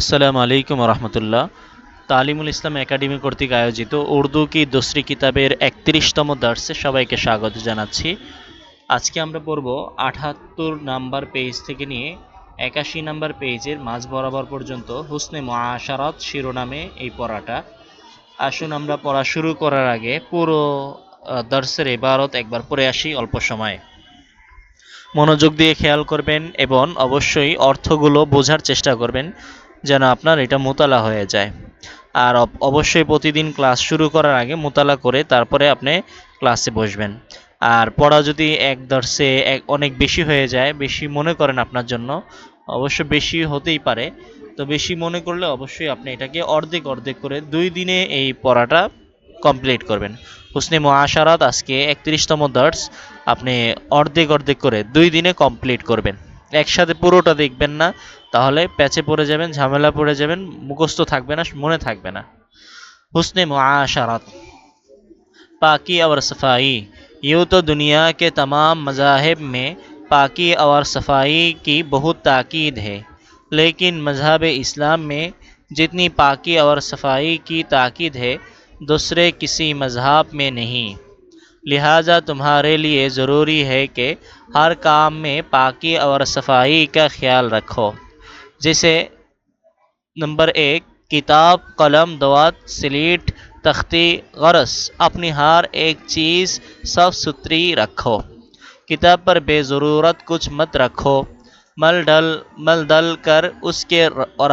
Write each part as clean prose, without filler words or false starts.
আসসালামু আলাইকুম রহমতুল্লাহ। তালিমুল ইসলাম একাডেমি কর্তৃক আয়োজিত উর্দু কি দোসরি কিতাবের ৩১তম দর্সে সবাইকে স্বাগত জানাচ্ছি। আজকে আমরা পড়ব ৭৮ নাম্বার পেজ থেকে নিয়ে ৮১ নাম্বার পেজের মাঝ বরাবর পর্যন্ত হুসনে মুআশারাত শিরোনামে এই পড়াটা। আসুন আমরা পড়া শুরু করার আগে পুরো দর্সের ইবারত একবার পড়ে আসি অল্প সময়ে। মনোযোগ দিয়ে খেয়াল করবেন এবং অবশ্যই অর্থগুলো বোঝার চেষ্টা করবেন যেন আপনার এটা মোতালা হয়ে যায়। আর অবশ্যই প্রতিদিন ক্লাস শুরু করার আগে মোতালা করে তারপরে আপনি ক্লাসে বসবেন। আর পড়া যদি এক দর্শে অনেক বেশি হয়ে যায়, বেশি মনে করেন আপনার জন্য, অবশ্য বেশি হতেই পারে, তো বেশি মনে করলে অবশ্যই আপনি এটাকে অর্ধেক অর্ধেক করে 2 দিনে এই পড়াটা কমপ্লিট করবেন। হুসনে মুআশারাত আজকে ৩১তম দর্স, আপনি অর্ধেক অর্ধেক করে 2 দিনে কমপ্লিট করবেন। একসাথে পুরোটা দেখবেন না, তাহলে প্যাচে পড়ে যাবেন, ঝামেলা পড়ে যাবেন, মুখস্থ থাকবে না, মনে থাকবে না। हुस्न मुआशरत, पाकी और सफाई। यूँ तो दुनिया के तमाम मज़ाहिब में पाकी और सफाई की बहुत ताकीद है, लेकिन मज़हब इस्लाम में जितनी पाकी और सफाई की ताकीद है दूसरे किसी मज़हब में नहीं। लिहाजा तुम्हारे लिए ज़रूरी है कि हर काम में पाकी और सफाई का ख्याल रखो। जैसे नंबर 1, किताब, कलम, दवात, स्लेट, तख्ती, गरस, अपनी हर एक चीज़ साफ सुथरी रखो। किताब पर बेज़रूरत कुछ मत रखो। मल दल कर उसके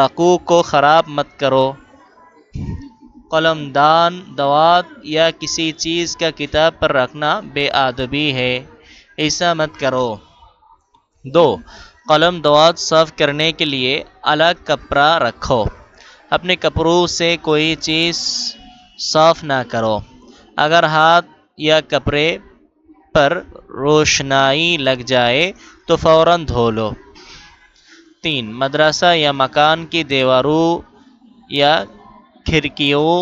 रकू को ख़राब मत करो। कलमदान, दवात या किसी चीज़ का किताब पर रखना बेअदबी है, ऐसा मत करो। 2, कलम दवात साफ़ करने के लिए अलग कपड़ा रखो। अपने कपड़ों से कोई चीज़ साफ़ ना करो। अगर हाथ या कपड़े पर रोशनाई लग जाए तो फ़ौरन धो लो। 3, मदरसा या मकान की दीवारों या खिड़कियों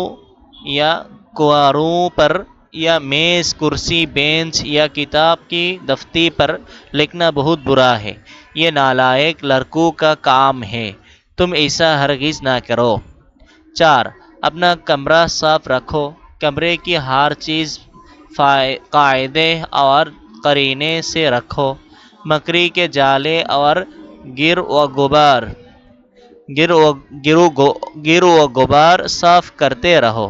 या कुआरों पर या मेज़, कुर्सी, बेंच या किताब की दफ्ती पर लिखना बहुत बुरा है। ये नालायक लड़कों का काम है, तुम ऐसा हरगिज़ ना करो। 4, अपना कमरा साफ रखो। कमरे की हर चीज़ कायदे और करीने से रखो। मकड़ी के जाले और गिर व गुबार गिर व गुबार साफ करते रहो।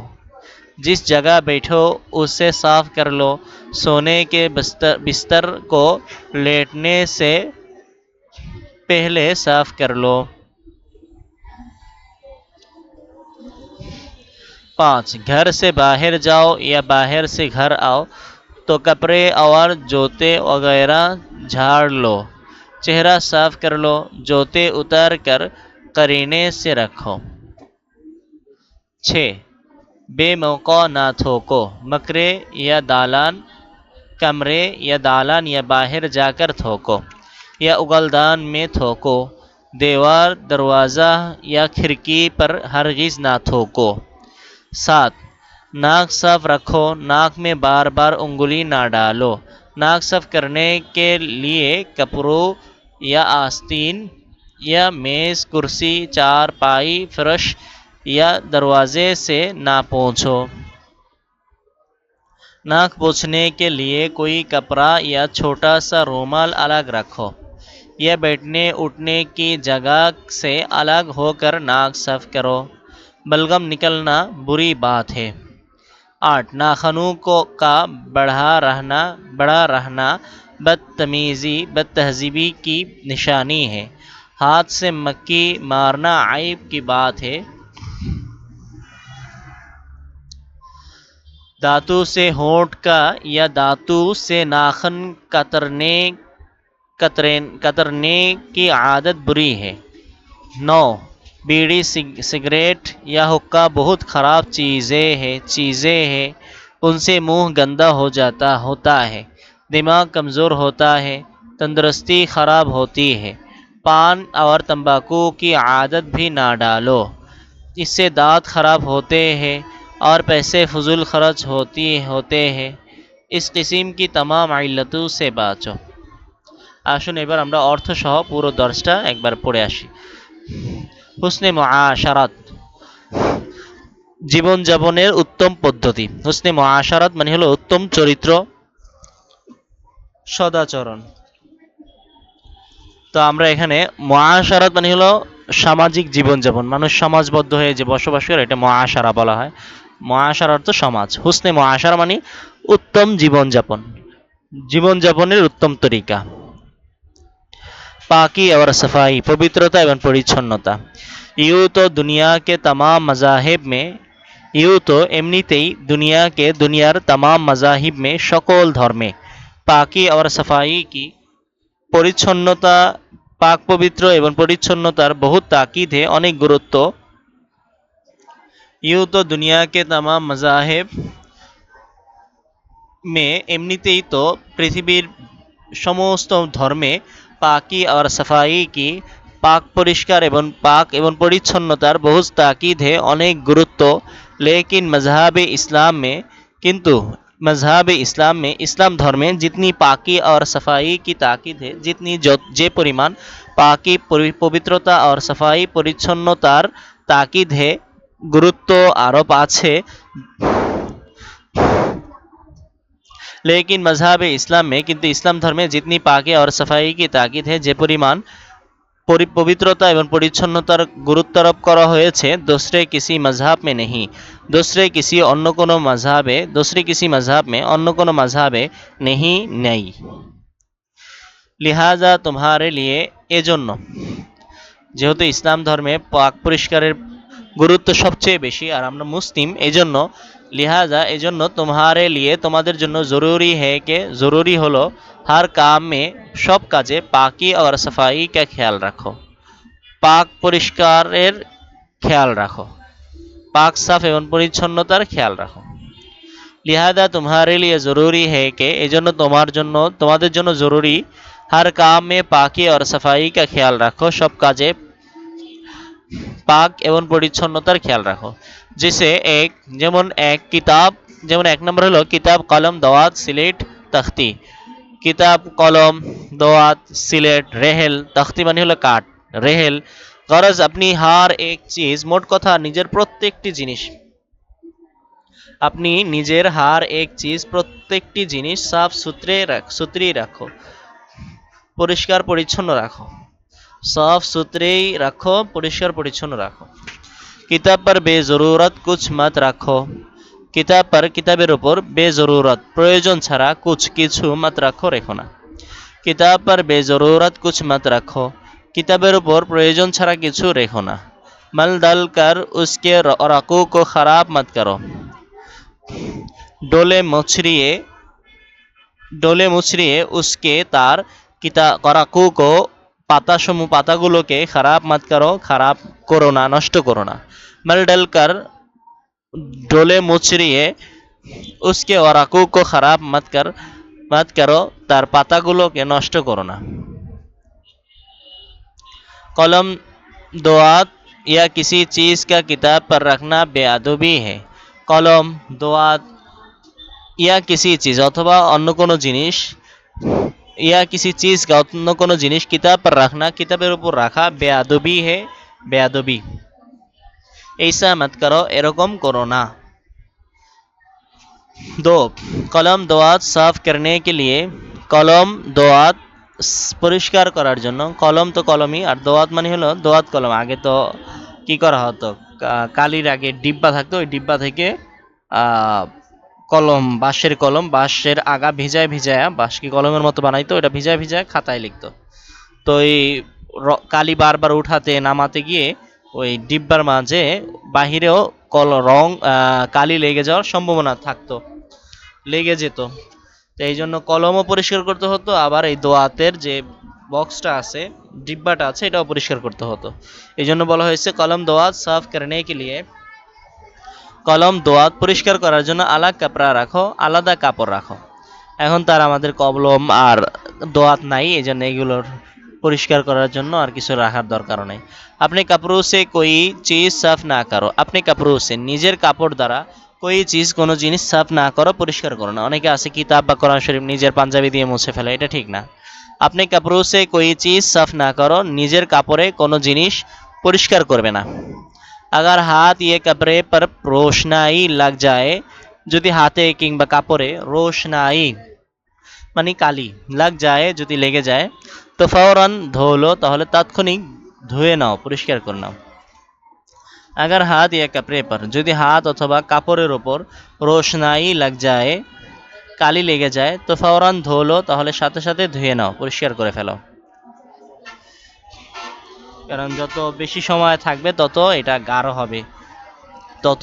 जिस जगह बैठो उसे साफ कर लो। सोने के बिस्तर को लेटने से पहले साफ कर लो। 5, घर से बाहर जाओ या बाहर से घर आओ तो कपड़े और जूते वगैरह झाड़ लो। चेहरा साफ कर लो। जूते उतार कर करीने से रखो। 6, बेमौका ना थूको। मकरे या दालान कमरे या दालान या बाहर जाकर थूको या उगलदान में थूको। दीवार, दरवाज़ा या खिड़की पर हरगिज़ ना थूको। 7, नाक साफ रखो। नाक में बार बार उंगली ना डालो। नाक साफ करने के लिए कपड़ों या आस्तीन या मेज़, कुर्सी, चारपाई, फर्श या दरवाजे से ना पोंछो। नाक पोंछने के लिए कोई कपड़ा या छोटा सा रूमाल अलग रखो। यह बैठने उठने की जगह से अलग होकर नाक साफ करो। बलगम निकलना बुरी बात है। 8, नाखूनों का बड़ा रहना बदतहजीबी की निशानी है। हाथ से मक्खी मारना आइब की बात है। दांतों से होंठ का या दांतों से नाखून कतरने की आदत बुरी है। 9, बीड़ी, सिगरेट या हुक्का बहुत ख़राब चीज़ें हैं, उनसे मुंह गंदा होता है, दिमाग कमज़ोर होता है, तंदुरुस्ती ख़राब होती है। पान और तंबाकू की आदत भी ना डालो, इससे दांत ख़राब होते हैं और पैसे फजूल खर्च होते हैं। इस किस्म की तमाम इल्लतों से बाँचो। আসুন এবার আমরা অর্থসহ পুরো দর্শটা একবার পড়ে আসি। হুসনে মুআশারাত, জীবনযাপনের উত্তম পদ্ধতি। হুসনে মুআশারাত মানে হলো উত্তম চরিত্র, সদাচরণ। তো আমরা এখানে মুআশারাত মানে হলো সামাজিক জীবনযাপন, মানুষ সমাজবদ্ধ হয়ে যে বসবাস করে এটা মুআশারা বলা হয়। মুআশারা অর্থ সমাজ, হুসনে মুআশারা মানে উত্তম জীবনযাপন, জীবনযাপনের উত্তম তরিকা। पाकी और सफाई, पवित्रता एवं परिच्छन्नता। यूँ तो दुनिया के तमाम मज़ाहिब में, यूँ तो एमनितेई दुनिया के दुनियार तमाम मज़ाहिब में সকল ধর্মে পাকি और सफाई की পরিচ্ছন্নতা, পাক পবিত্র এবং পরিচ্ছন্নতার বহু তাকিদে অনেক গুরুত্ব। यूँ तो दुनिया के तमाम मज़ाहिब में এমনিতেই তো পৃথিবীর সমস্ত ধর্মে পাকি আর সাফাই কি পাক পরিষ্কার এবং পাক এবং পরিচ্ছন্নতার বহু তাকিদ है অনেক গুরুত্ব। लेकिन मजहब इस्लाम में, किंतु मजहब इस्लाम में, इस्लाम धर्म में जितनी पाकी और सफाई की ताकीद है, जितनी जे परिमाण पाकी पवित्रता और सफाई परिच्छन्नतार ताकीद है गुरुत्व आरोप আছে। लेकिन मजहब इस्लाम में, किंतु इस्लाम धर्म में जितनी पाकी और सफाई की ताकीद है যে পরিমাণ पवित्रता एवं परिच्छन्नतार गुरुत्वारोप करा হয়েছে दूसरे किसी मजहब में नहीं, दूसरे किसी अन्य कोनो मजहबे, दूसरे किसी मजहब में अन्य कोनो मजहबे नहीं नहीं। लिहाजा तुम्हारे लिए এজন্য, যেহেতু ইসলাম ধর্মে পাক পরিষ্কারের গুরুত্ব সবচেয়ে বেশি আর আমরা মুসলিম এজন্য, লিহাজা এজন্য तुम्हारे लिए তোমাদের জন্য জরুরি है कि জরুরি হলো हर काम में সব কাজে পাকি और सफाई का ख्याल রাখো, পাক পরিষ্কারের খেয়াল রাখো, পাক সাফ এবং পরিচ্ছন্নতার খেয়াল রাখো। লিহাজা तुम्हारे लिए जरूरी है कि এজন্য তোমাদের জন্য জরুরি हर काम में पाकी और सफाई का ख्याल রাখো, সব কাজে পাক এবং পরিচ্ছন্নতার খেয়াল রাখো। जिसे एक, যেমন এক কিতাব, যেমন এক নম্বর হলো কিতাব কলম দাওয়াত সিলেট তখতি। কিতাব কলম দাওয়াত সিলেট রেহেল, তখতি মানে হলো কাঠ, রেহেল। গরজ আপনি হার এক চিজ, মোট কথা নিজের প্রত্যেকটি জিনিস, আপনি নিজের হার এক চিজ প্রত্যেকটি জিনিস সাফ সুতরে রাখো, পরিষ্কার পরিচ্ছন্ন রাখো, साफ सुथरे रखो, परिष्कार परिच्छन्न रखो। किताब पर बेजरूरत कुछ मत रखो, किताब पर किताबेर ऊपर बेजरूरत प्रयोजन छाड़ा कुछ किछु मत रखो, रेखो ना। किताब पर बेजरूरत कुछ मत रखो, किताबेर ऊपर प्रयोजन छाड़ा किछु रेखो ना। मल दल कर उसके रकू को खराब मत करो, डोले मुचड़िए उसके तार कराकू को পাতাসমূহ পাতাগুলোকে খারাপ মত করো, খারাপ করো না, নষ্ট করো না। मल डलकर डोले मुचड़िए उसके वराकू को खराब मत करो, তার পাতাগুলোকে নষ্ট করো না। कलम दोआत या किसी चीज का किताब पर रखना बेअदबी है। कलम दोआत या किसी चीज অথবা অন্য কোনো জিনিস, या किसी चीज का অন্য কোনো জিনিস किताब पर रखना, किताबेर ऊपर रखा बेअदबी है, बेअदबी। ऐसा मत करो, एरकम करो ना। दो, कलम दोआत साफ करने के लिए, कलम दोआत পরিষ্কার করার জন্য, কলম তো কলমই আর দোয়াত মানে হলো দোয়াত কলম। আগে তো কি করা হতো, কালির আগে ডিব্বা থাকতো, ওই ডিব্বা থেকে কলম, বাঁশের কলম, বাঁশের আগা ভিজায় ভিজায় বাঁশকে কলমের মতো বানাইতো, এটা ভিজায় ভিজায় খাতায় লিখতো। তো এই কালি বারবার উঠাতে নামাতে গিয়ে ওই ডিব্বার মাঝে বাহিরেও রং কালি লেগে যাওয়ার সম্ভাবনা থাকতো, লেগে যেত। তো এই জন্য কলমও পরিষ্কার করতে হতো, আবার এই দোয়াতের যে বক্সটা আছে, ডিব্বাটা আছে, এটাও পরিষ্কার করতে হতো। এই জন্য বলা হয়েছে কলম দোয়াত সাফ করনে কে লিয়ে, কলম দোয়াত পরিষ্কার করার জন্য আলাদা কাপড়া রাখো, আলাদা কাপড় রাখো। এখন তার আমাদের কলম আর দোয়াত নাই, এই জন্য এগুলোর পরিষ্কার করার জন্য আর কিছু রাখার দরকারও নেই। আপনি কাপড় সে কোই চিজ সাফ না করো, আপনি কাপড় সে নিজের কাপড় দ্বারা কোই চিজ কোনো জিনিস সাফ না করো, পরিষ্কার করো না। অনেকে আছে কিতাব বা কোরআন শরীফ নিজের পাঞ্জাবি দিয়ে মুছে ফেলে, এটা ঠিক না। আপনি কাপড় সে কোই চিজ সাফ না করো, নিজের কাপড়ে কোনো জিনিস পরিষ্কার করবে না। अगर हाथ ये कपड़े पर रोशनाई लग जाए, যদি হাতে কিংবা কাপড়ে রোশনাই মানে কালি লাগ যায় যদি লেগে যায়, তো ফওরান ধোলো তাহলে তাৎক্ষণিক ধুয়ে নাও, পরিষ্কার করে নাও। अगर हाथ या कपड़े पर যদি হাত অথবা কাপড়ের ওপর রোশনাই লাগ যায় কালি লেগে যায়, তো ফওরান ধোলো তাহলে সাথে সাথে ধুয়ে নাও, পরিষ্কার করে ফেলো। কারণ যত বেশি সময় থাকবে তত এটা গাঢ় হবে, তত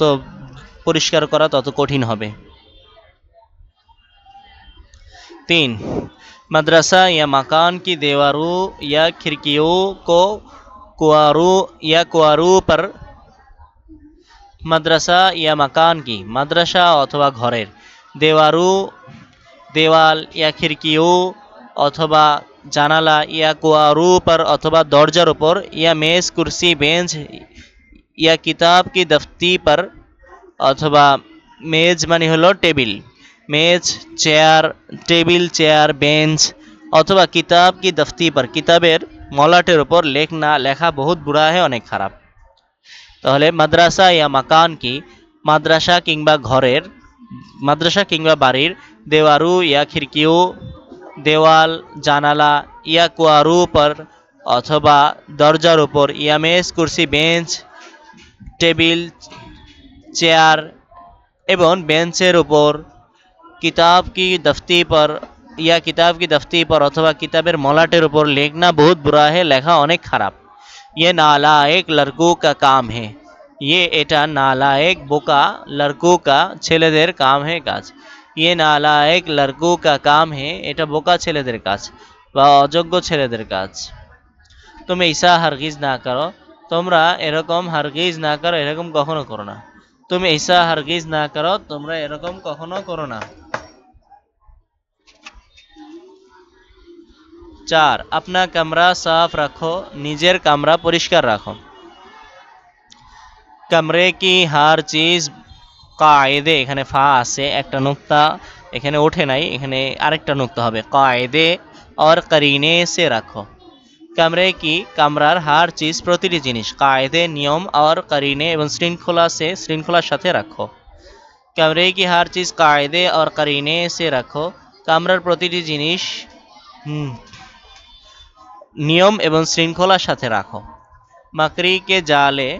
পরিষ্কার করা তত কঠিন হবে। 3 मदरसा या मकान की दीवारों या खिड़कियों को कुआरों पर মাদ্রাসা ইয়া মাকান কি মাদ্রাসা অথবা ঘরের দেওয়ারু দেওয়াল ইয়া খিড়কিও অথবা জানালা ইয়া কুয়ারু পর অথবা দরজার উপর ইয়া মেজ কুরসি বেঞ্চ ইয়া কিতাব কি দফতি পর অথবা মেজ মানে হলো টেবিল, মেজ চেয়ার, টেবিল চেয়ার বেঞ্চ অথবা কিতাব কি দফতি পর কিতাবের মলাটের উপর লেখা বহুত বুড়া है অনেক খারাপ। তাহলে মাদ্রাসা ইয়া মাকান কি মাদ্রাসা কিংবা ঘরের মাদ্রাসা কিংবা বাড়ির দেওয়ারু ইয়া খিড়কিও দেওয়াল জানালা ইয়া কুয়ারু পর অথবা দরজার উপর ইয়া মেজ কুরসি বেঞ্চ টেবিল চেয়ার এবং বেঞ্চের উপর কিতাব কি দফতি পর ইয়া কিতাব কি দফতি পর অথবা কিতাবের মলাটের উপর লেখনা বহুত বুরা হে লেখা অনেক খারাপ। ये नालायक लड़कों का काम है, ये এটা নালায়েক বোকা লড়কো কা ছেলেদের কাম হে কাজ। ये नालायक लड़कों का काम है এটা বোকা ছেলেদের কাজ বা অযোগ্য ছেলেদের কাজ। তুমি ঈসা হারগিজ না করো, তোমরা এরকম হারগিজ না করো, এরকম কখনো করো না। তুমি ঈসা হারগিজ না করো, তোমরা এরকম কখনো করো না। 4 अपना कमरा साफ रखो, নিজের কামরা পরিষ্কার রাখো। कमरे की हर चीज কায়েদে এখানে ফা আছে একটা নুক্তা এখানে ওঠে নাই, এখানে আরেকটা নুক্তা হবে কায়েদে और करीने से रखो। कमरे की কামরার হার চিজ প্রতিটি জিনিস কায়েদে নিয়ম और करीने এবং শৃঙ্খলা সে শৃঙ্খলার সাথে রাখো। कमरे की हर चीज कायदे और करीने से रखो, কামরার প্রতিটি জিনিস নিয়ম এবং শৃঙ্খলার সাথে রাখো। मकड़ी के जाले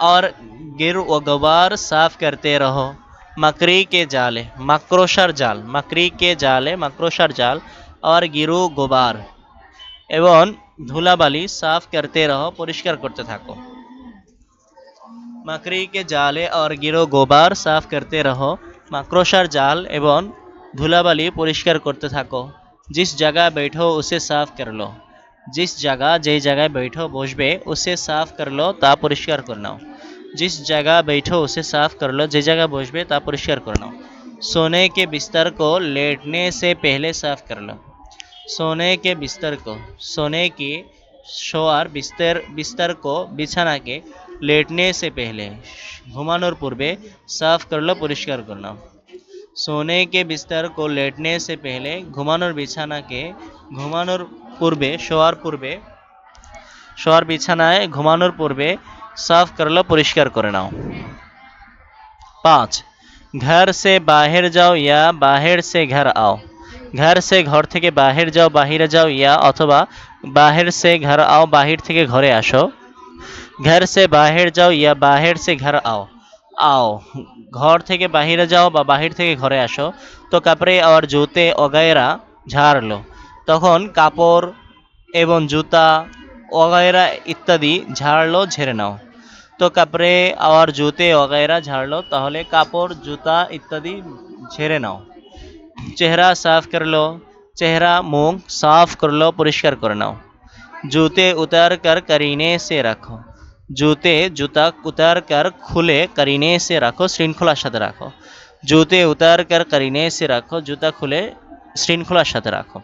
और गिर व गुबार साफ करते रहो। मकड़ी के जाले মাকড়সার জাল, मकड़ी के जाले মাকড়সার জাল और गिरु गुबार এবং ধুলাবালি সাফ করতে রহো পরিষ্কার করতে থাকো। मकड़ी के जाले और गिरो गोबार साफ करते रहो, মাকড়সার জাল এবং ধুলাবালি পরিষ্কার করতে থাকো। जिस जगह बैठो उसे साफ कर लो, जिस जगह যেই জায়গায় बैठो বসবে उसे साफ कर लो তা পরিষ্কার করে নাও। जिस जगह बैठो उसे साफ कर लो যে জায়গায় বসবে তা পরিষ্কার করে নাও। सोने के बिस्तर को लेटने से पहले साफ कर लो, सोने के बिस्तर को सोने की শোয়ার बिस्तर को বিছানাকে लेटने से पहले ঘুমানোর পূর্বে साफ कर लो পরিষ্কার করে নাও। सोने के बिस्तर को लेटने से पहले ঘুমানোর বিছানাকে ঘুমানোর পূর্বে শোয়ার বিছানায় ঘুমানোর পূর্বে साफ कर लो পরিষ্কার করে নাও। 5 घर से बाहर जाओ या बाहर से घर आओ, घर से ঘর থেকে বাহির যাও বাহিরে যাও ইয়া অথবা বাহির से घर आओ বাহির থেকে ঘরে আসো। घर से बाहर जाओ या बाहर से घर आओ, आओ ঘর থেকে বাহিরে যাও বা বাহির থেকে ঘরে আসো। তো কাপড়ে আর জুতে वगैरह ঝাড় লো, তখন কাপড় এবং জুতা वगैरह ইত্যাদি ঝাড়লো ঝেড়ে নাও। তো কাপড়ে আর জুতে वगैरह ঝাড়লো তাহলে কাপড় জুতা ইত্যাদি ঝেড়ে নাও। চেহারা সাফ कर लो, চেহারা মুখ সাফ कर लो পরিষ্কার করে নাও। जूते उतार कर करीने से रखो, जूते जूता उतार कर खुले करीने से रखो শৃঙ্খলার সাথে রাখো। जूते उतार कर करीने से रखो जूता खुले শৃঙ্খলার সাথে রাখো।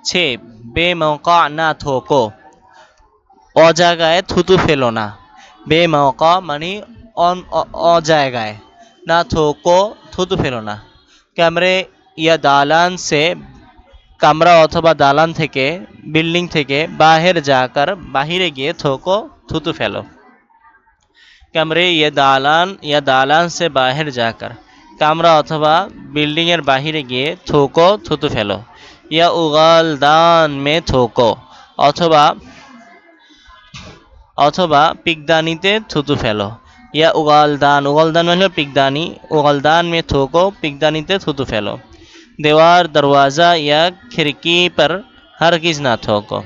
6 बेमौका ना थोको, অজায়গায় থুতু ফেলো না। বেমৌকা মানে অজায়গায়, না থোকো থুতু ফেলো না। कमरे या दालान से কামরা অথবা দালান থেকে, বিল্ডিং থেকে বাহিরে গিয়ে থোকো, থুতু ফেলো। कमरे या दालान से बाहर जाकर, কামরা অথবা বিল্ডিং এর বাহিরে গিয়ে থোকো, থুতু ফেলো। ইয়া উগালদান মে থোকো, অথবা অথবা পিকদানিতে থুতু ফেলো। ইয়া উগালদান, উগালদান মানে হলো পিকদানি, উগালদান মে থোকো, পিকদানিতে থুতু ফেলো। देवार दरवाज़ा या खिड़की पर हरगिज ना थोको।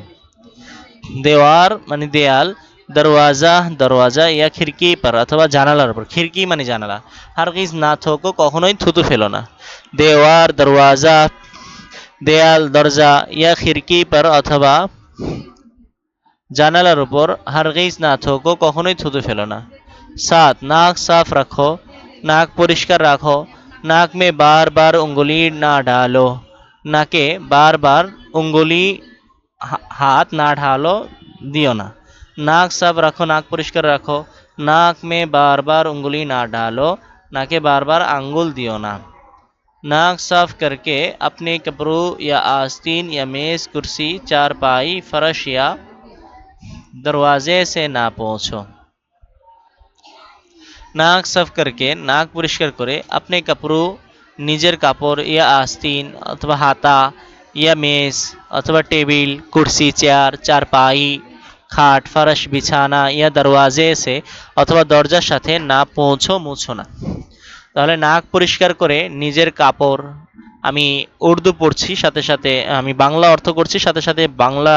দেওয়ার মানে দেয়াল, দরওয়াজা দরওয়াজা, ইয়া খিড়কি পর অথবা জানালার উপর, খিড়কি মানে জানালা, হারগিজ না থোকো কখনোই থুতু ফেলো না। দেওয়ার দরওয়াজা, দেয়াল দরজা, ইয়া খিড়কি পর অথবা জানালার উপর, হারগিজ না থোকো কখনোই থুতু ফেলো না। 7 নাক সাফ রাখো, নাক পরিষ্কার রাখো। নাক মে বার বার উঙ্গুলি না ডালো, নাকে বার বার উঙ্গুলি হাত না ঢালো, দিও না। नाक साफ रखो, नाक परिष्कार रखो। नाक में बार बार उंगली ना डालो, नाके बार बार आंगुल दियो ना। नाक साफ करके अपने कपड़ों या आस्तीन या मेज कुर्सी चारपाई फर्श या दरवाजे से ना पहुँचो। नाक साफ करके, नाक परिष्कार करे, अपने कपड़ों निजेर कापड़ या आस्तीन अथवा हाता या मेज अथवा टेबिल कुर्सी चेयर चारपाई খাট ফারাশ বিছানা ইয়া দরওয়াজে সে অথবা দরজার সাথে না পৌঁছো, মুছো না। তাহলে নাক পরিষ্কার করে নিজের কাপড়, আমি উর্দু পড়ছি সাথে সাথে আমি বাংলা অর্থ করছি, সাথে সাথে বাংলা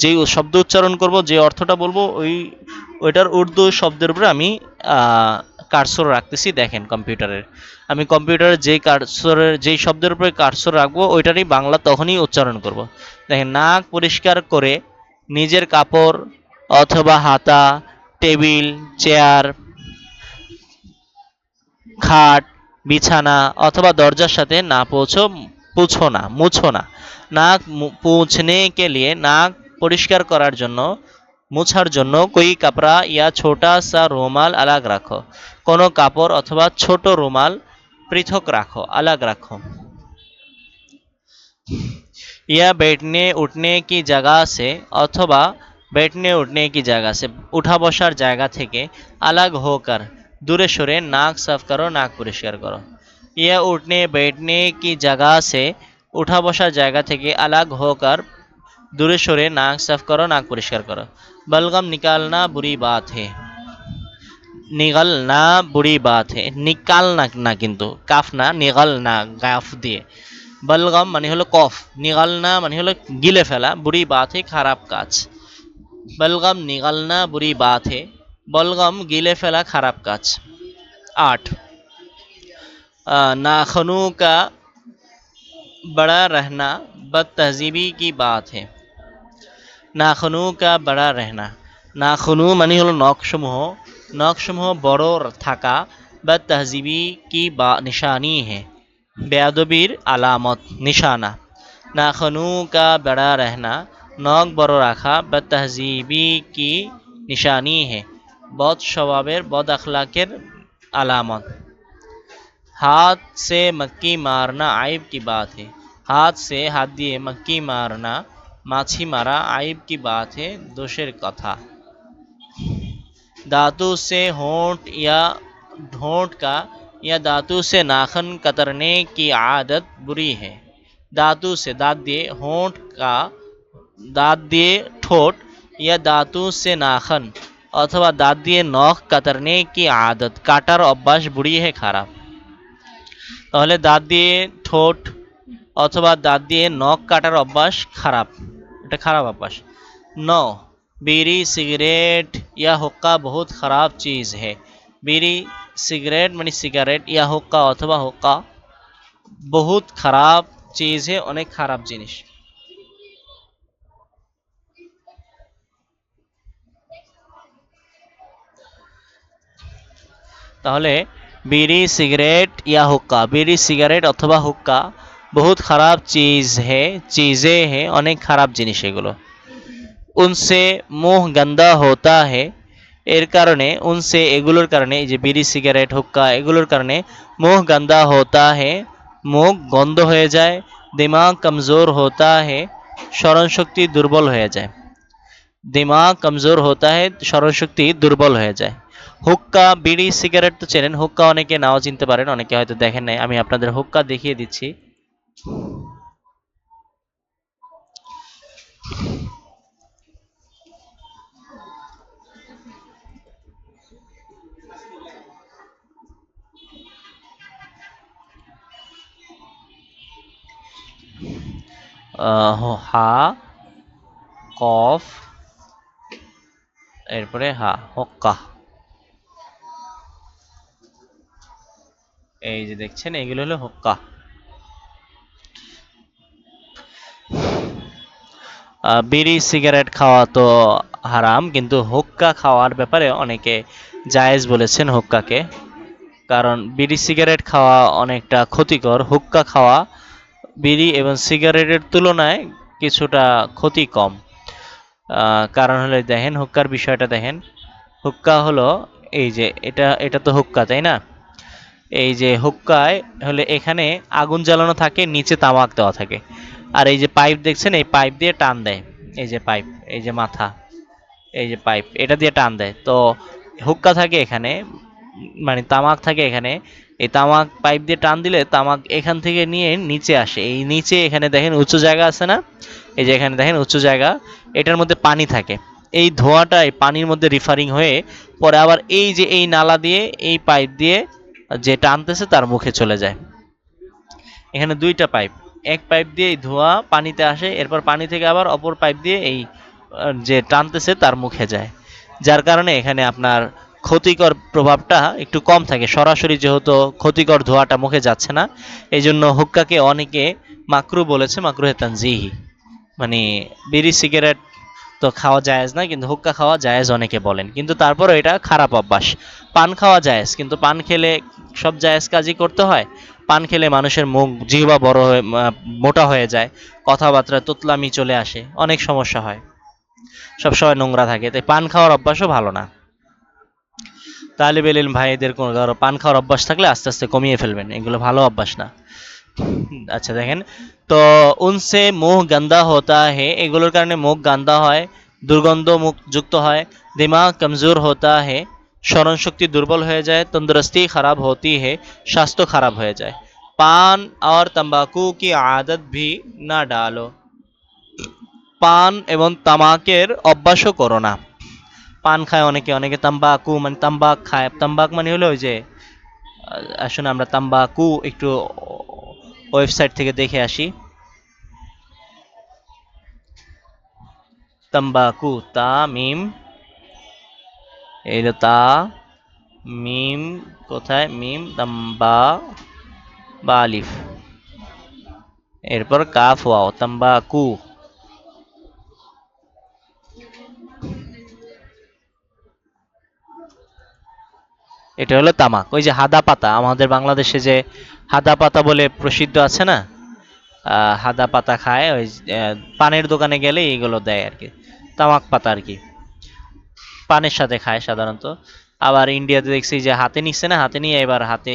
যেই শব্দ উচ্চারণ করব, যে অর্থটা বলবো ওইটার উর্দু শব্দের উপরে আমি কার্সর রাখতেছি। দেখেন কম্পিউটারের, আমি কম্পিউটারের যেই শব্দের উপরে কার্সর রাখবো ওইটারই বাংলা তখনই উচ্চারণ করব। দেখেন, নাক পরিষ্কার করে নিজের কাপড় অথবা হাতা টেবিল চেয়ার খাট বিছানা অথবা দরজার সাথে না মুছো না। নাক पूछने के लिए, নাক পরিষ্কার করার জন্য মুছার জন্য कोई कपड़ा या छोटा सा रुमाल अलग রাখো, কোনো কাপড় অথবা ছোট রুমাল পৃথক রাখো, अलग রাখো। या बैठने उठने की जगह से অথবা बैठने उठने की जगह से, উঠা বসার জায়গা থেকে अलग होकर দূরে সরে নাক সাফ করো, নাক পরিষ্কার করো। या उठने बैठने की जगह से, উঠা বসার জায়গা থেকে अलग होकर দূরে সরে নাক সাফ করো, নাক পরিষ্কার করো। बलगम निकालना बुरी बात है, निगलना बुरी बात है, निकालना না কিন্তু কাফ না, নিগলনা গাফ দিয়ে। बलगम মানে হলো কফ, নিগালনা মানে হলো গিলে ফেলা, বুড়ি বাত হে খারাপ কাজ। बलगम निगलना बुरी बात है, बलगम গিলে ফেলা খারাপ কাজ। 8 नाखूनों का बड़ा रहना बदतहजीबी की बात है। नाखूनों का बड़ा रहना, नाखूनু মানে হলো নখসমূহ, নখসমূহ বড় থাকা, बदतहजीबी की निशानी है, बेअदबीर अलामत निशाना। नाखूनों का बड़ा रहना, नख बड़ रखा, बदतहजीबी की निशानी है, बद स्वभावेर बद अखलाकेर अलामत। हाथ से मक्की मारना आइब की बात है, हाथ से हाथ दिए मक्की मारना माछी मारा आइब की बात है, दोषेर कथा। दांतों से होंठ का या दांतों से नाखून कतरने की आदत बुरी है। दांतों से दांत दिए, होंठ का दांत दिए ठोट, या दांतों से नाखून अथवा दांत दिए नख कतरने की आदत काटार अभ्यास बुरी है खाराप। তাহলে দাঁত দিয়ে ঠোঁট অথবা দাঁত দিয়ে নখ কাটার অভ্যাস খারাপ, এটা খারাপ অভ্যাস। 9 बीड़ी सिगरेट या हुक्का बहुत खराब चीज़ है। बीड़ी सिगरेट মানে সিগারেট, ইয়া হুক্কা অথবা হুক্কা বহুত খারাপ চিজ হে, অনেক খারাপ জিনিস। তাহলে बीड़ी सिगरेट या हुक्का, बीड़ी सिगारेट अथवा हुक्का बहुत खराब चीज़ है, चीज़ें हैं অনেক খারাপ জিনিস এগুলো। उनसे मुंह गंदा होता है, এর কারণে উনসে এগুলোর কারণে, এই যে বিড়ি সিগারেট হুক্কা এগুলোর কারণে মুখ গন্দা হোতা হে, মুখ গন্ধ হয়ে যায়। दिमाग कमज़ोर होता है স্মরণ শক্তি দুর্বল হয়ে যায় দিমাগ কমজোর হতা है স্মরণ শক্তি দুর্বল হয়ে যায় হুক্কা বিড়ি সিগারেট তো চেনেন হুক্কা অনেকে নাও চিনতে পারেন অনেকে হয়তো দেখেন নাই আমি আপনাদের হুক্কা দেখিয়ে দিচ্ছি হা কফ এরপরে হা হুক্কা এই যে দেখছেন এগুলো হলো হুক্কা বিড়ি সিগারেট খাওয়া তো হারাম কিন্তু হুক্কা খাওয়ার ব্যাপারে অনেকে জায়েজ বলেছেন হুক্কাকে কারণ বিড়ি সিগারেট খাওয়া অনেকটা ক্ষতিকর হুক্কা খাওয়া বিড়ি এবং সিগারেটের তুলনায় কিছুটা ক্ষতি কম কারণ হলো দেখেন হুক্কার বিষয়টা দেখেন হুক্কা হলো এই যে এটা এটা তো হুক্কা তাই না এই যে হুক্কায় হলে এখানে আগুন জ্বালানো থাকে নিচে তামাক দেওয়া থাকে আর এই যে পাইপ দেখছেন এই পাইপ দিয়ে টান দেয় এই যে পাইপ এই যে মাথা এই যে পাইপ এটা দিয়ে টান দেয় তো হুক্কা থাকে এখানে মানে তামাক থাকে এখানে এই তামাক পাইপ দিয়ে টান দিলে তামাক এখান থেকে নিয়ে নিচে আসে এই নিচে এখানে দেখেন উঁচু জায়গা আছে না এই যে এখানে দেখেন উঁচু জায়গা এটার মধ্যে পানি থাকে এই ধোঁয়াটা এই পানির মধ্যে রিফারিং হয়ে পরে আবার এই যে এই নালা দিয়ে এই পাইপ দিয়ে যে টানতেছে তার মুখে চলে যায় এখানে দুইটা পাইপ এক পাইপ দিয়ে এই ধোঁয়া পানিতে আসে এরপর পানি থেকে আবার অপর পাইপ দিয়ে এই যে টানতেছে তার মুখে যায় যার কারণে এখানে আপনার ক্ষতিকর প্রভাবটা একটু কম থাকে সরাসরি যেহেতু ক্ষতিকর ধোঁয়াটা মুখে যাচ্ছে না এই জন্য হুক্কাকে অনেকে মাকরু বলেছে মাকরু তানজিহি মানে বিড়ি সিগারেট তো খাওয়া জায়েজ না কিন্তু হুক্কা খাওয়া জায়েজ অনেকে বলেন কিন্তু তারপরও এটা খারাপ অভ্যাস পান খাওয়া জায়েজ কিন্তু পান খেলে সব জায়েজ কাজই করতে হয় পান খেলে মানুষের মুখ জিহ্বা বড় হয়ে মোটা হয়ে যায় কথাবার্তা তোতলামি চলে আসে অনেক সমস্যা হয় সবসময় নোংরা থাকে তাই পান খাওয়ার অভ্যাসও ভালো না তালিবেল ইলম ভাইদের কোনো ধরো পান খাওয়ার অভ্যাস থাকলে আস্তে আস্তে কমিয়ে ফেলবেন এগুলো ভালো অভ্যাস না আচ্ছা দেখেন তো উনসে মুখ গান্দা হতা হে এগুলোর কারণে মুখ গান্দা হয় দুর্গন্ধ মুখ যুক্ত হয় দিমাগ কমজোর হতা হে স্মরণ শক্তি দুর্বল হয়ে যায় তন্দুরস্তি খারাপ হতি হে স্বাস্থ্য খারাপ হয়ে যায় পান আর तंबाकू की आदत भी না ডালো পান এবং তামাকের অভ্যাসও করো না পান খায় অনেকে অনেকে তাম্বাকু মানে তাম্বাক খায় তাম্বাক মানে হলো ওই যে আসুন আমরা তাম্বাকু একটু ওয়েবসাইট থেকে দেখে আসি तंबाकू ता মিম এই হলো তা মিম কোথায় মিম তাম্বা বা আলিফ এরপর কাফ ওয়াও তাম্বাকু এটা হলো তামাক ওই যে হাদা পাতা আমাদের বাংলাদেশে যে হাদা পাতা বলে প্রসিদ্ধ আছে না হাদা পাতা খায় ওই পানের দোকানে গেলে এইগুলো দেয় আর কি তামাক পাতা আর কি পানের সাথে খায় সাধারণত আবার ইন্ডিয়াতে দেখছি যে হাতে নিচ্ছে না হাতে নিয়ে এবার হাতে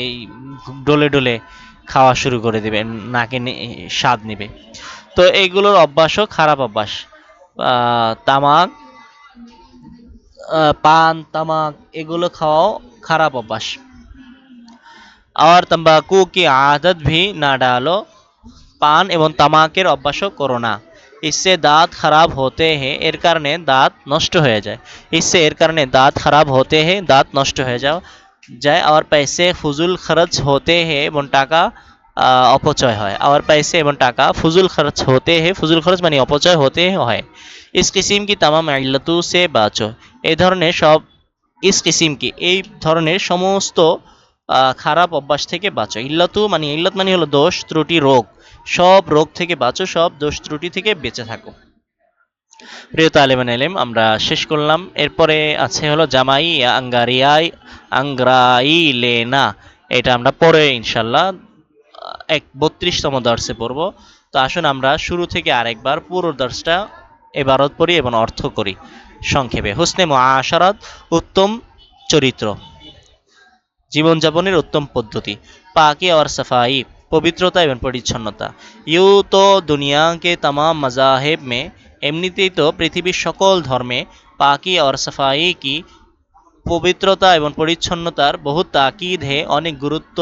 ডলে ডলে খাওয়া শুরু করে দেবে নাকে স্বাদ নিবে তো এইগুলোর অভ্যাসও খারাপ অভ্যাস তামাক পান তামাক এগুলো খাওয়াও খারাপ অভ্যাস और तंबाकू की आदत भी ना डालो পান এবং তামাকের অভ্যাসও করো না इससे दांत खराब होते हैं এর কারণে দাঁত নষ্ট হয়ে যায় इससे এর কারণে দাঁত খারাপ होते हैं দাঁত নষ্ট হয়ে যায় और पैसे फजूल खर्च होते हैं এবং টাকা অপচয় হয় और पैसे এবং টাকা फजूल खर्च होते हैं फजूल खर्च মানে অপচয় হতে হয় इस किस्म की तमाम इल्लतों से बाँचो এই ধরনের সব ইস কিসিম কি এই ধরনের সমস্ত খারাপ অভ্যাস থেকে বাঁচো ইল্লাতু মানে ইল্লাত মানে হলো দোষ ত্রুটি রোগ সব রোগ থেকে বাঁচো সব দোষ ত্রুটি থেকে বেঁচে থাকো প্রিয় তালেবান এলেম আমরা শেষ করলাম এরপরে আছে হলো জামাই আঙ্গারিয়াই আঙ্গ্রাই লেনা এটা আমরা পরে ইনশাল্লাহ 32তম দর্শে পড়ব তো আসুন আমরা শুরু থেকে আরেকবার পুরো দর্শটা এবারত পড়ি এবং অর্থ করি সংক্ষেপে হুসনে মুআশারাত উত্তম চরিত্র জীবনযাপনের উত্তম পদ্ধতি পাকি আর সাফাই পবিত্রতা এবং পরিচ্ছন্নতা। ইউ তো দুনিয়া के तमाम मज़ाहिब में এমনিতেই তো পৃথিবীর সকল ধর্মে পাকি और सफाई की পবিত্রতা এবং পরিচ্ছন্নতার বহু তাকিদে অনেক গুরুত্ব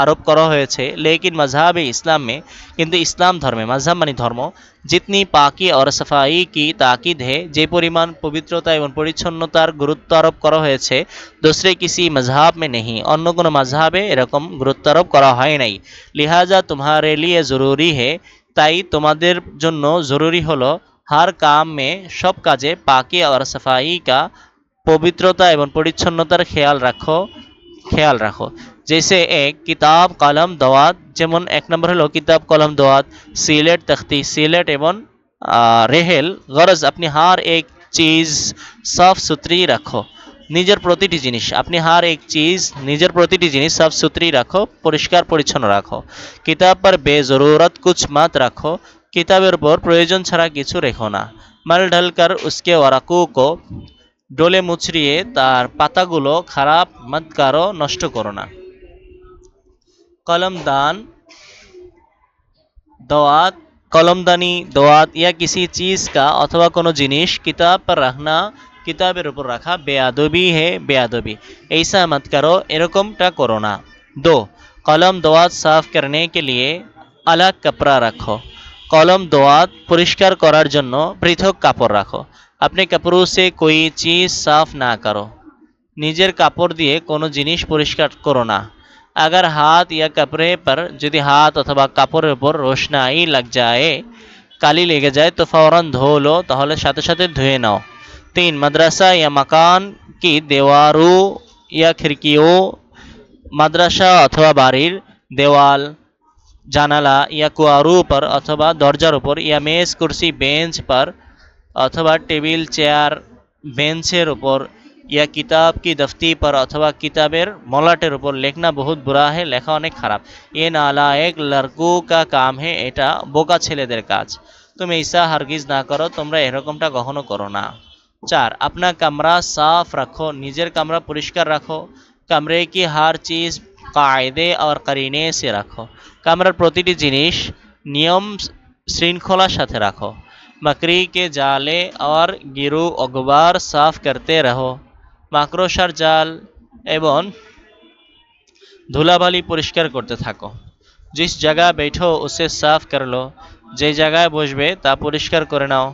আরোপ করা হয়েছে। লেকিন মজহাবে ইসলামে কিন্তু ইসলাম ধর্মে মজহাব মানে ধর্ম জিতনি পাকি और सफाई की ताकीद है যে পরিমাণ পবিত্রতা এবং পরিচ্ছন্নতার গুরুত্ব আরোপ করা হয়েছে दूसरे किसी मजहब में नहीं অন্য কোনো মজহাবে এরকম গুরুত্ব আরোপ করা হয় নাই। লিহাজা तुम्हारे लिए ज़रूरी है তাই তোমাদের জন্য জরুরি হলো हर काम में সব কাজে পাকি और सफाई का পবিত্রতা এবং পরিচ্ছন্নতার খেয়াল রাখো। जैसे एक किताब कलम दवात যেমন এক নম্বর হলো কিতাব কলম দোয়াত সিলেট তখতি সিলেট এবং রেহেল গরজ আপনি হার এক চিজ সাফ সুতরি রাখো নিজের প্রতিটি জিনিস আপনি হার এক চিজ নিজের প্রতিটি জিনিস সাফ সুতরি রাখো পরিষ্কার পরিচ্ছন্ন রাখো। কিতাব পর বেজরুরত কুছ মত রাখো কিতাবের উপর প্রয়োজন ছাড়া কিছু রেখো না। মাল ঢালকর উসকে ওয়ারাকু কো ডলে মুচড়িয়ে তার পাতাগুলো খারাপ মত কারো নষ্ট করো না। कलम दान दवात कलमदानी দোয়াত या किसी चीज़ का অথবা কোনো জিনিস किताब पर रखना কিতাবের উপর রাখা বেয়াদবি হে বেয়াদবি ऐसा मत करो এরকমটা করো না। दो कलम दवात साफ करने के लिए अलग कपड़ा रखो कलम दवात পরিষ্কার করার জন্য পৃথক কাপড় রাখো। अपने कपड़ों से कोई चीज़ साफ ना करो নিজের কাপড় দিয়ে কোনো জিনিস পরিষ্কার করো না। अगर हाथ या कपड़े पर यदि हाथ अथवा কাপড়ের উপর रोशनाई लग जाए কালি লেগে যায় তো फौरन धो लो তাহলে সাথে সাথে ধুয়ে নাও। तीन मदरसा या मकान की दीवारों या खिड़कियों মাদ্রাসা অথবা বাড়ির দেওয়াল জানালা या कुआरों पर अथवा দরজার উপর या मेज कुर्सी बेंच पर अथवा टेबिल चेयर बेंचेर ऊपर या किताब की दफ्ती पर अथवा किताबेर मलाटेर ऊपर लिखना बहुत बुरा है लेखा अनेक खराब ये नालायक लड़कों का काम है এটা বোকা ছেলেদের কাজ তুমি ऐसा हरगिज ना करो তোমরা এরকমটা কখনো করো না। चार अपना कमरा साफ रखो নিজের কামরা পরিষ্কার রাখো। कमरे की हर चीज़ कायदे और करीने से रखो কামরার প্রতিটি জিনিস নিয়ম শৃঙ্খলার সাথে রাখো। मकड़ी के जाले और गिरु अखबार साफ करते रहो মাকড়সার জাল এবং ধুলাবালি পরিষ্কার করতে থাকো। जिस जगह बैठो उसे साफ कर लो যে জায়গায় বসবে তা পরিষ্কার করে নাও।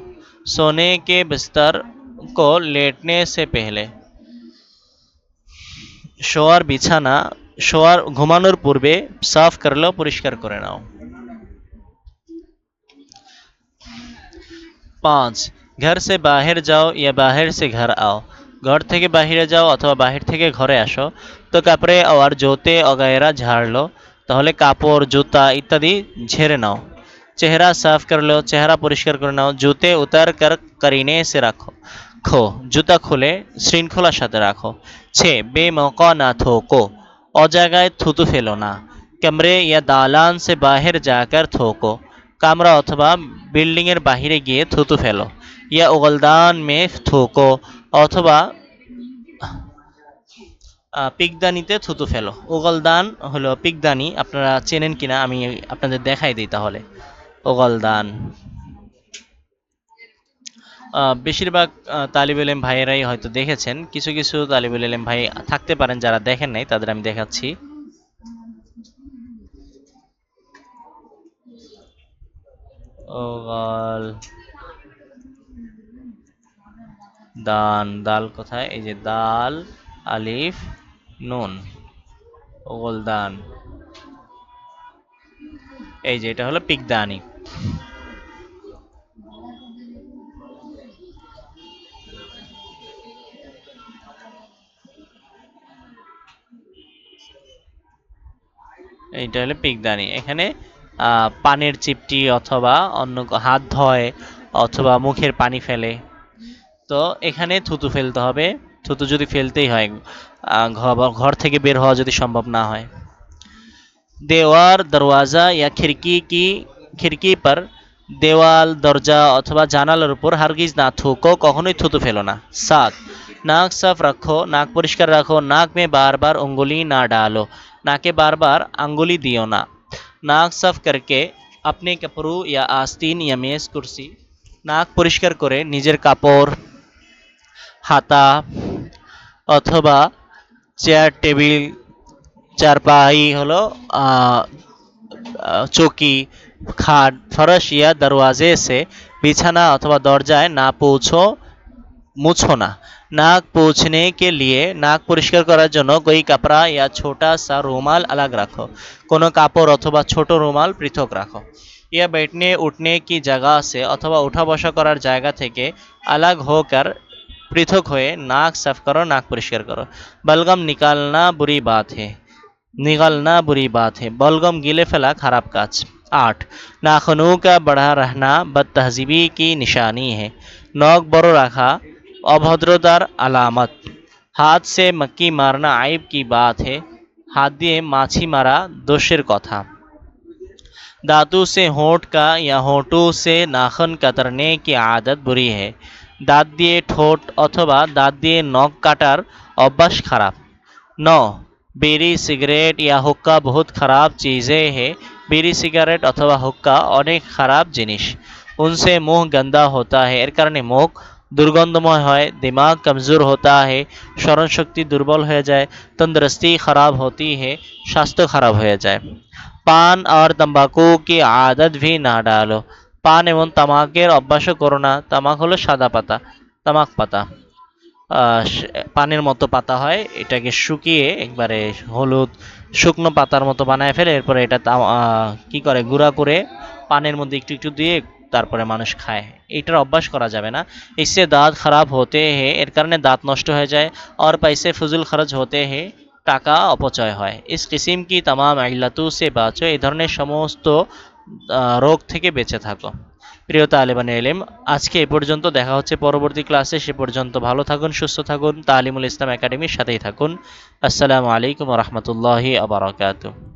सोने के बिस्तर को लेटने से पहले শোয়ার বিছানা ঘুমানোর পূর্বে সাফ করে লো পরিষ্কার করে নাও। 5 घर से बाहर जाओ या बाहर से घर आओ घर থেকে বাহিরে যাও অথবা বাহির থেকে ঘরে আসো তো কাপড়ে और জুতে वगैरह झाड़ लो তাহলে কাপড় জুতা ইত্যাদি ঝেড়ে নাও। চেহারা সাফ कर लो চেহারা পরিষ্কার করে নাও। জুতে उतार कर करीने से रखो खो জুতা খুলে শৃঙ্খলার সাথে রাখো। 6 बेमौका ना थूको অজায়গায় থুতু ফেলো না। कमरे या दालान से बाहर जाकर थूको কামরা অথবা বিল্ডিং এর বাহিরে গিয়ে থুতু ফেলো। ইয়া ওগলদান মে থুকো অথবা পিকদানিতে থুতু ফেলো। ওগলদান হলো পিকদানি আপনারা চেনেন কিনা আমি আপনাদের দেখাই দিই তাহলে। ওগলদান বেশিরভাগ তালিবুল ইলম ভাইয়েরাই হয়তো দেখেছেন কিছু কিছু তালিবুল ইলম ভাই থাকতে পারেন যারা দেখেন নাই তাদের আমি দেখাচ্ছি। ওগল দান দাল কোথায় এই যে দাল আলিফ নুন ওগলদান এই যে এটা হলো পিকদানি। এইটা হলো পিকদানি এখানে পানের চিপটি অথবা অন্য হাত ধোয় অথবা মুখের পানি ফেলে তো এখানে থুতু ফেলতে হবে। থুতু যদি ফেলতেই হয় ঘর থেকে বের হওয়া যদি সম্ভব না হয়। देवार दरवाज़ा या खिड़की पर দেওয়াল দরজা অথবা জানালার উপর হারগিজ না থুকো কখনোই থুতু ফেলো না। 7 নাক সাফ রাখো নাক পরিষ্কার রাখো নাক মে বারবার উঙ্গুলি না ডালো নাকে বারবার আঙ্গুলি দিও না। नाक साफ करके अपने कपड़ों या आस्तीन या मेज कुर्सी नाक পরিষ্কার করে নিজের কাপড় হাতা অথবা চেয়ার টেবিল চারপাই হলো चौकी खाट फरश या दरवाजे से बिछाना अथवा दरजाয় না मुछो ना। नाक पोंछने के लिए नाक পরিষ্কার করার জন্য कोई कपड़ा या छोटा सा रुमाल अलग रखो। কোনো কাপড় অথবা ছোট রুমাল পৃথক রাখো। या बैठने उठने की जगह से अथवा उठा बसा करार জায়গা থেকে अलग होकर पृथक हुए नाक साफ करो नाक পরিষ্কার करो। बलगम निकालना बुरी बात है। बलगम गिले फेला खराब काज। 8 नाखूनों का बड़ा रहना बदतहजीबी की निशानी है। नख बड़ो रखा अभद्रतार अलामत। हाथ से मक्खी मारना आइब की बात है। हाथ दिए माछी मारा दोषेर कथा। दांतों से होंठ का या होंठों से नाखून कतरने की आदत बुरी है। दांत दिए ठोंट अथवा दांत दिए नख काटार अभ्यास खराब। 9 बीड़ी सिगरेट या हुक्का बहुत खराब चीज़ें हैं। बीड़ी सिगरेट अथवा हुक्का अनेक खराब जिनिस। उनसे मुंह गंदा होता है। एर कारणे मुख दुर्गंधमय है। दिमाग कमज़ोर होता है। स्मरण शक्ति दुर्बल हो जाए। तंदुरुस्ती खराब होती है। स्वास्थ्य खराब हो जाए। पान और तंबाकू की आदत भी ना डालो। पान एवं तमाकेर अभ्यास करो ना। तमाक हलो सादा पाता तमाक पाता পানের মতো পাতা হয় এটাকে শুকিয়ে একবারে হলুদ শুকনো পাতার মতো বানায় ফেলে এরপরে এটা কি করে গুঁড়া করে পানের মধ্যে একটু একটু দিয়ে তারপরে মানুষ খায় এটার অভ্যাস করা যাবে না इससे दांत खराब होते हैं এর কারণে দাঁত নষ্ট হয়ে যায় और पैसे फजूल खर्च होते हैं টাকা অপচয় হয় इस किस्म की तमाम इल्लतों से बाँचो এই ধরনের সমস্ত রোগ থেকে বেঁচে থাকো প্রিয় তালেবান এলেম আজকে এ পর্যন্ত দেখা হচ্ছে পরবর্তী ক্লাসে সে পর্যন্ত ভালো থাকুন সুস্থ থাকুন তালিমুল ইসলাম একাডেমির সাথেই থাকুন আসসালামু আলাইকুম ওয়া রাহমাতুল্লাহি ওয়া বারাকাতুহু